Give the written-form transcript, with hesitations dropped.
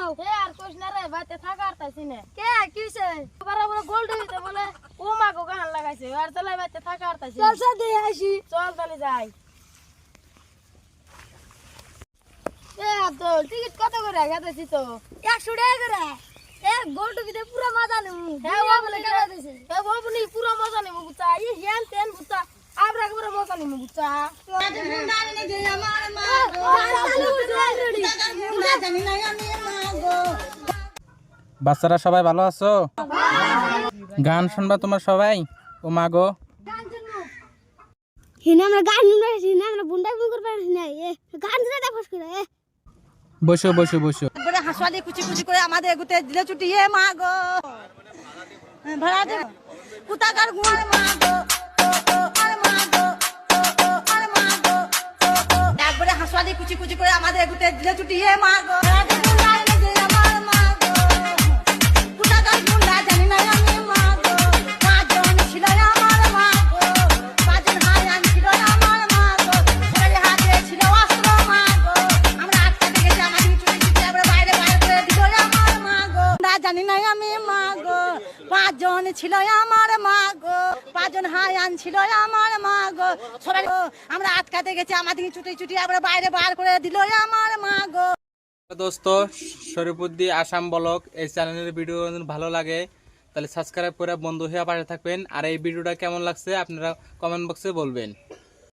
যাও হে আর কইস না রে বাইতে থাকার তাইছি না কে কিছে বরাবর গোল্ড হইতে বলে ও মা গো গান লাগাইছে আর চলাই বাইতে থাকার তাইছি চল চল দিয়ে আসি চল তাহলে যাই এ আব্দুল টিকিট কত করে গেতেছি তো 100 টাকা করে এ গোল টুপিতে পুরো মজা নেবো হ্যাঁ বাবুনি এ বাবুনি পুরো মজা নেবো বুঝছা ই হেন তেন বুঝছা আমরা একবারে মজা নেবো বুঝছা বাচ্চারা সবাই ভালো আছো? গান শুনবা তোমার সবাই? ও মা গো হিনা আমরা গান শুনতে হিনা আমরা বুন্ডা বুন করব না এ গান শুনতে ফস করে এ বসো বসো বসো। বড় হাসওয়ালি কুচি কুচি করে আমাদের এগুতে দিলে ছুটি এ মা গো ভাড়া দে কুতাকার গুয়ার মা গো আর মা গো আর মা গো একবারে হাসওয়ালি কুচি কুচি করে আমাদের এগুতে দিলে ছুটি এ মা গো ভাড়া দে গুন্ডাই দে আমার মা গো কুতাকার গুন্ডা জানি না আমি মা গো পাঁচজন ছিল আমার মা গো পাঁচজন হায়ান ছিল আমার মা গো ওই হাতে ছিল অস্ত্র মা গো আমরা আটকা থেকে আমাদের চুরি চুরি আমরা বাইরে বাইরে করে দিল আমার মা গো না জানি না আমি মা গো পাঁচজন ছিল আমার মা গো পাঁচজন হায়ান ছিল আমার মা গো সবাই আমরা আটকাতে গেছি আমাদের চুটি চুটি আমরা বাইরে বার করে দিল আমার মা গো। দোস্ত শরীফুদ্দি আসাম ব্লগ এই চ্যানেলের ভিডিও ভালো লাগে তাহলে সাবস্ক্রাইব করে বন্ধু হয়ে পাশে থাকবেন আর এই ভিডিওটা কেমন লাগছে আপনারা কমেন্ট বক্সে বলবেন।